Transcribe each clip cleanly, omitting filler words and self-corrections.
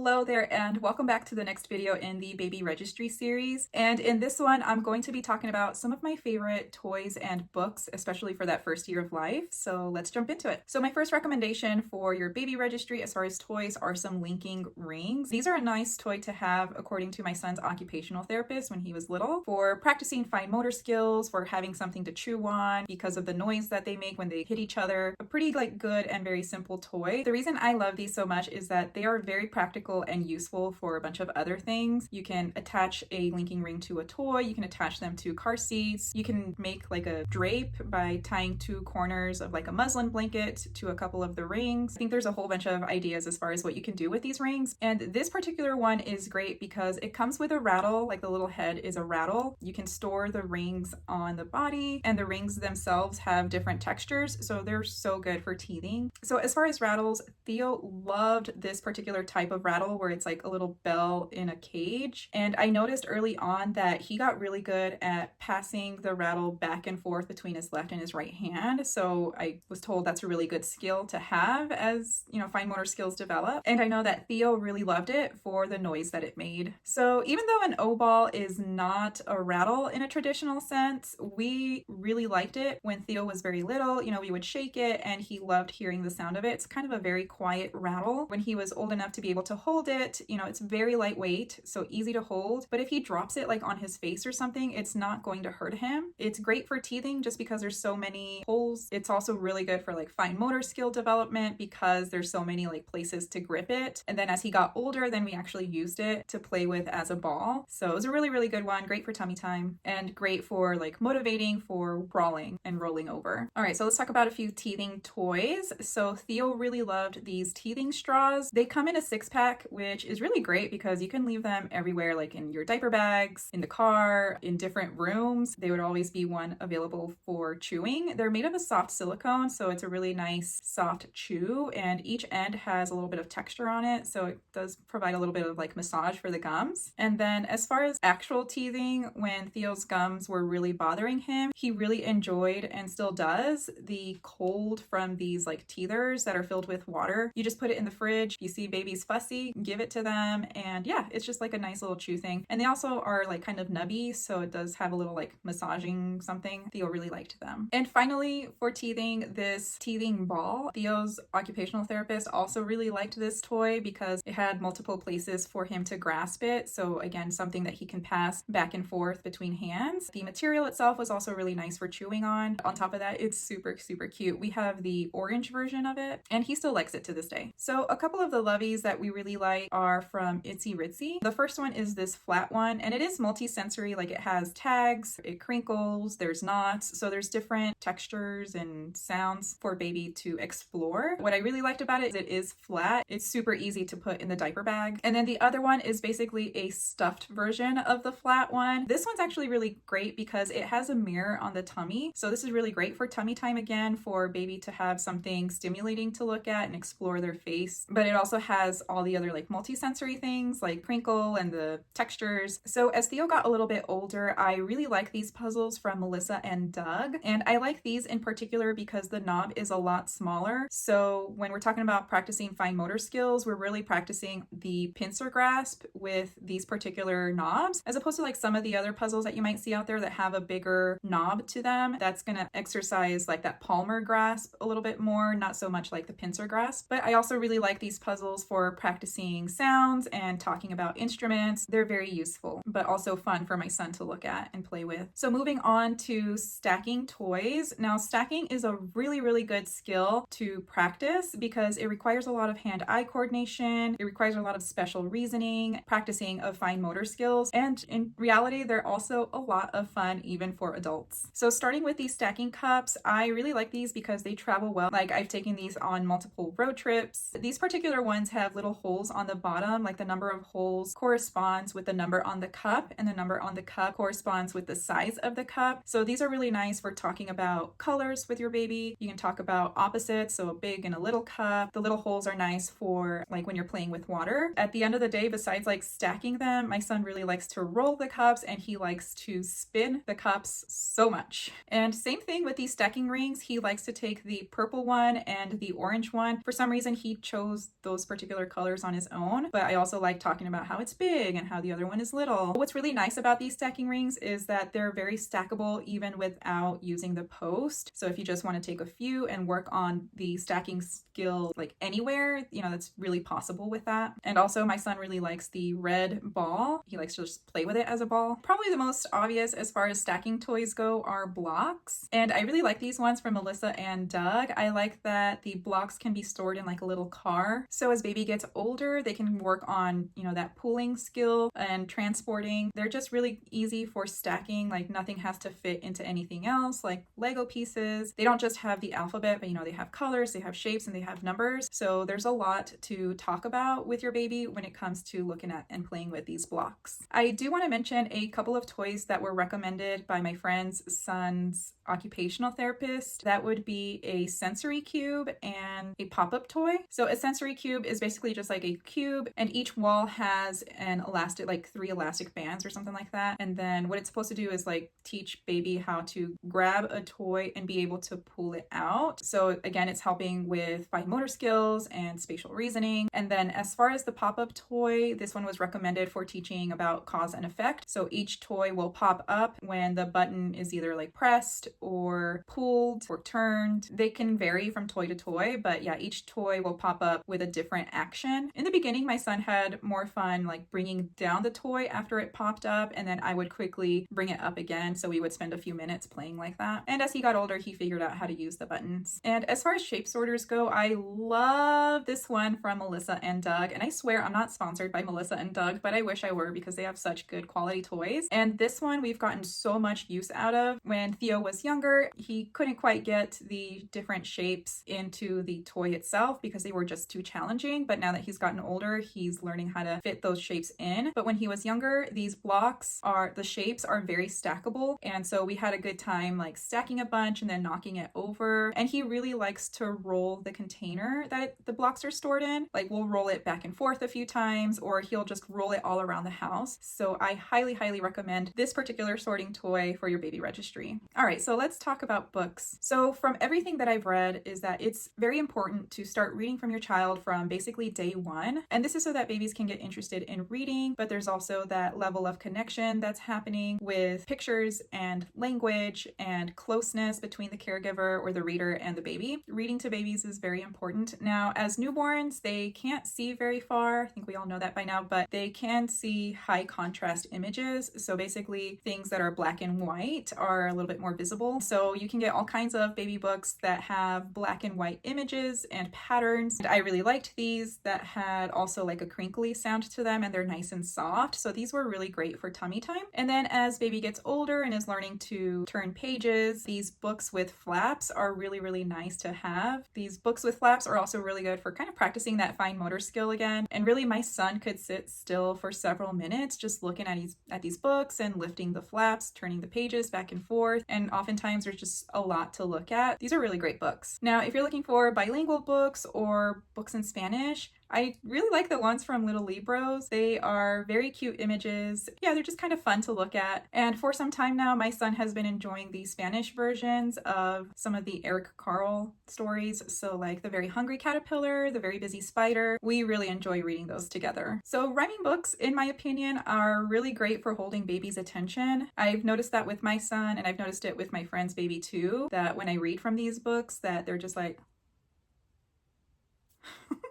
Hello there and welcome back to the next video in the Baby Registry series. And in this one, I'm going to be talking about some of my favorite toys and books, especially for that first year of life. So let's jump into it. So my first recommendation for your baby registry as far as toys are some linking rings. These are a nice toy to have according to my son's occupational therapist when he was little, for practicing fine motor skills, for having something to chew on because of the noise that they make when they hit each other. A pretty good and very simple toy. The reason I love these so much is that they are very practical and useful for a bunch of other things. You can attach a linking ring to a toy, you can attach them to car seats, you can make like a drape by tying two corners of like a muslin blanket to a couple of the rings. I think there's a whole bunch of ideas as far as what you can do with these rings. And this particular one is great because it comes with a rattle, like the little head is a rattle. You can store the rings on the body, and the rings themselves have different textures, so they're so good for teething. So as far as rattles, Theo loved this particular type of rattle where it's like a little bell in a cage. And I noticed early on that he got really good at passing the rattle back and forth between his left and his right hand. So I was told that's a really good skill to have as, fine motor skills develop. And I know that Theo really loved it for the noise that it made. So even though an O-ball is not a rattle in a traditional sense, we really liked it when Theo was very little. We would shake it and he loved hearing the sound of it. It's kind of a very quiet rattle. When he was old enough to be able to hold it, it's very lightweight, so easy to hold. But if he drops it like on his face or something, it's not going to hurt him. It's great for teething just because there's so many holes. It's also really good for like fine motor skill development because there's so many like places to grip it. And then as he got older, then we actually used it to play with as a ball. So it was a really good one. Great for tummy time and great for like motivating for crawling and rolling over. All right, so let's talk about a few teething toys. So Theo really loved these teething straws. They come in a 6-pack, which is really great because you can leave them everywhere, like in your diaper bags, in the car, in different rooms. They would always be one available for chewing. They're made of a soft silicone, so it's a really nice soft chew, and each end has a little bit of texture on it, so it does provide a little bit of like massage for the gums. And then as far as actual teething, when Theo's gums were really bothering him, he really enjoyed and still does the cold from these like teethers that are filled with water. You just put it in the fridge, you see babies fussy, give it to them, and yeah, it's just like a nice little chew thing. And they also are like kind of nubby, so it does have a little like massaging something. Theo really liked them. And finally, for teething, this teething ball. Theo's occupational therapist also really liked this toy because it had multiple places for him to grasp it. So again, something that he can pass back and forth between hands. The material itself was also really nice for chewing on. On top of that, it's super cute. We have the orange version of it, and he still likes it to this day. So a couple of the loveys that we really like are from Itsy Ritsy. The first one is this flat one, and it is multi-sensory. Like it has tags, it crinkles, there's knots, so there's different textures and sounds for baby to explore. What I really liked about it is it is flat. It's super easy to put in the diaper bag. And then the other one is basically a stuffed version of the flat one. This one's actually really great because it has a mirror on the tummy. So this is really great for tummy time, again, for baby to have something stimulating to look at and explore their face. But it also has all the other like multi-sensory things like crinkle and the textures. So as Theo got a little bit older, I really like these puzzles from Melissa and Doug. And I like these in particular because the knob is a lot smaller. So when we're talking about practicing fine motor skills, we're really practicing the pincer grasp with these particular knobs, as opposed to like some of the other puzzles that you might see out there that have a bigger knob to them. That's going to exercise like that palmar grasp a little bit more, not so much like the pincer grasp. But I also really like these puzzles for practicing sounds and talking about instruments. They're very useful, but also fun for my son to look at and play with. So moving on to stacking toys. Now, stacking is a really good skill to practice because it requires a lot of hand-eye coordination. It requires a lot of special reasoning, practicing of fine motor skills, and in reality, they're also a lot of fun even for adults. So starting with these stacking cups, I really like these because they travel well. Like I've taken these on multiple road trips. These particular ones have little holes on the bottom, like the number of holes corresponds with the number on the cup, and the number on the cup corresponds with the size of the cup. So these are really nice for talking about colors with your baby. You can talk about opposites, so a big and a little cup. The little holes are nice for like when you're playing with water. At the end of the day, besides like stacking them, my son really likes to roll the cups and he likes to spin the cups so much. And same thing with these stacking rings. He likes to take the purple one and the orange one. For some reason, he chose those particular colors on his own, but I also like talking about how it's big and how the other one is little. What's really nice about these stacking rings is that they're very stackable even without using the post. So if you just want to take a few and work on the stacking skill like anywhere, you know, that's really possible with that. And also my son really likes the red ball. He likes to just play with it as a ball. Probably the most obvious as far as stacking toys go are blocks. And I really like these ones from Melissa and Doug. I like that the blocks can be stored in like a little car. So as baby gets older, they can work on, you know, that pulling skill and transporting. They're just really easy for stacking. Like nothing has to fit into anything else, like Lego pieces. They don't just have the alphabet, but you know, they have colors, they have shapes, and they have numbers. So there's a lot to talk about with your baby when it comes to looking at and playing with these blocks. I do want to mention a couple of toys that were recommended by my friend's son's occupational therapist. That would be a sensory cube and a pop-up toy. So a sensory cube is basically just like a cube, and each wall has an elastic, like 3 elastic bands or something like that. And then what it's supposed to do is like teach baby how to grab a toy and be able to pull it out. So again, it's helping with fine motor skills and spatial reasoning. And then as far as the pop-up toy, this one was recommended for teaching about cause and effect. So each toy will pop up when the button is either like pressed or pulled or turned. They can vary from toy to toy, but yeah, each toy will pop up with a different action. In the beginning, my son had more fun like bringing down the toy after it popped up, and then I would quickly bring it up again. So we would spend a few minutes playing like that. And as he got older, he figured out how to use the buttons. And as far as shape sorters go, I love this one from Melissa and Doug. And I swear I'm not sponsored by Melissa and Doug, but I wish I were because they have such good quality toys. And this one we've gotten so much use out of. When Theo was younger, he couldn't quite get the different shapes into the toy itself because they were just too challenging. But now that he's gotten older, he's learning how to fit those shapes in. But when he was younger, these blocks the shapes are very stackable. And so we had a good time like stacking a bunch and then knocking it over. And he really likes to roll the container that the blocks are stored in. Like we'll roll it back and forth a few times, or he'll just roll it all around the house. So I highly, highly recommend this particular sorting toy for your baby registry. All right, so let's talk about books. So from everything that I've read is that it's very important to start reading from your child from basically day one. And this is so that babies can get interested in reading, but there's also that level of connection that's happening with pictures and language and closeness between the caregiver or the reader and the baby. Reading to babies is very important. Now, as newborns, they can't see very far. I think we all know that by now, but they can see high contrast images. So basically things that are black and white are a little bit more visible. So you can get all kinds of baby books that have black and white images and patterns. And I really liked these that had also like a crinkly sound to them, and they're nice and soft. So these were really great for tummy time. And then as baby gets older and is learning to turn pages, these books with flaps are really, really nice to have. These books with flaps are also really good for kind of practicing that fine motor skill again. And really my son could sit still for several minutes just looking at these books and lifting the flaps, turning the pages back and forth. And oftentimes there's just a lot to look at. These are really great books. Now, if you're looking for bilingual books or books in Spanish, I really like the ones from Little Libros. They are very cute images. Yeah, they're just kind of fun to look at. And for some time now, my son has been enjoying the Spanish versions of some of the Eric Carle stories. So like The Very Hungry Caterpillar, The Very Busy Spider. We really enjoy reading those together. So rhyming books, in my opinion, are really great for holding baby's attention. I've noticed that with my son, and I've noticed it with my friend's baby too, that when I read from these books, that they're just like,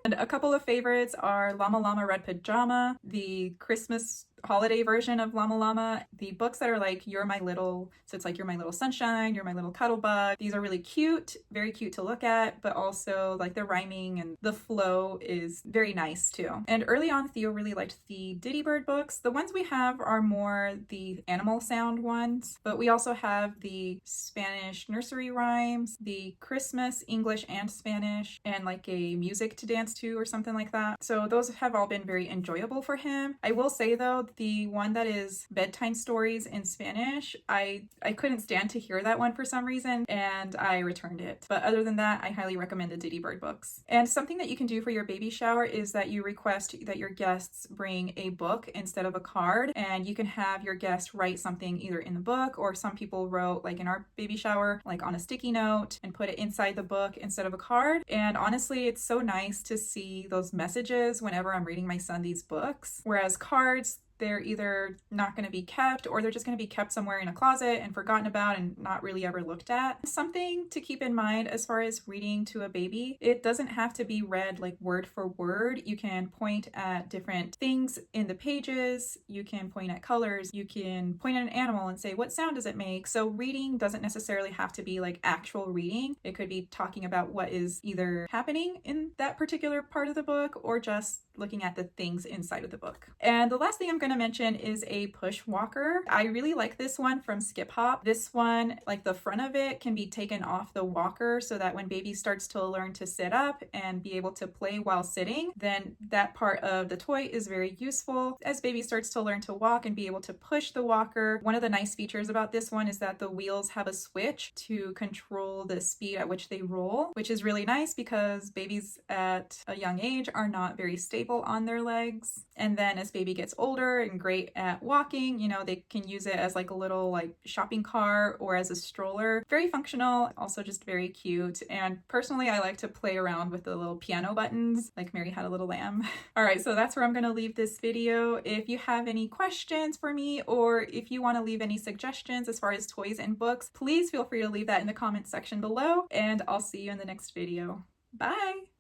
and a couple of favorites are Llama Llama Red Pajama, the Christmas holiday version of Llama Llama, the books that are like You're My Little, so it's like You're My Little Sunshine, You're My Little Cuddle Bug. These are really cute, very cute to look at, but also like the rhyming and the flow is very nice too. And early on, Theo really liked the Diddy Bird books. The ones we have are more the animal sound ones, but we also have the Spanish nursery rhymes, the Christmas English and Spanish, and like a music to dance to or something like that. So those have all been very enjoyable for him. I will say though, The one that is bedtime stories in Spanish, I couldn't stand to hear that one for some reason, and I returned it. But other than that, I highly recommend the Diddy Bird books. And something that you can do for your baby shower is that you request that your guests bring a book instead of a card, and you can have your guest write something either in the book, or some people wrote, like in our baby shower, like on a sticky note and put it inside the book instead of a card. And honestly, it's so nice to see those messages whenever I'm reading my son these books. Whereas cards, they're either not going to be kept, or they're just going to be kept somewhere in a closet and forgotten about and not really ever looked at. Something to keep in mind as far as reading to a baby, it doesn't have to be read like word for word. You can point at different things in the pages, you can point at colors, you can point at an animal and say, what sound does it make? So reading doesn't necessarily have to be like actual reading. It could be talking about what is either happening in that particular part of the book, or just looking at the things inside of the book. And the last thing I'm going to mention is a push walker. I really like this one from Skip Hop. This one, like the front of it can be taken off the walker so that when baby starts to learn to sit up and be able to play while sitting, then that part of the toy is very useful. As baby starts to learn to walk and be able to push the walker, one of the nice features about this one is that the wheels have a switch to control the speed at which they roll, which is really nice because babies at a young age are not very stable on their legs. And then as baby gets older and great at walking, you know, they can use it as like a little like shopping cart or as a stroller. Very functional, also just very cute. And personally, I like to play around with the little piano buttons, like Mary Had a Little Lamb. All right, so that's where I'm gonna leave this video. If you have any questions for me, or if you wanna leave any suggestions as far as toys and books, please feel free to leave that in the comments section below, and I'll see you in the next video. Bye!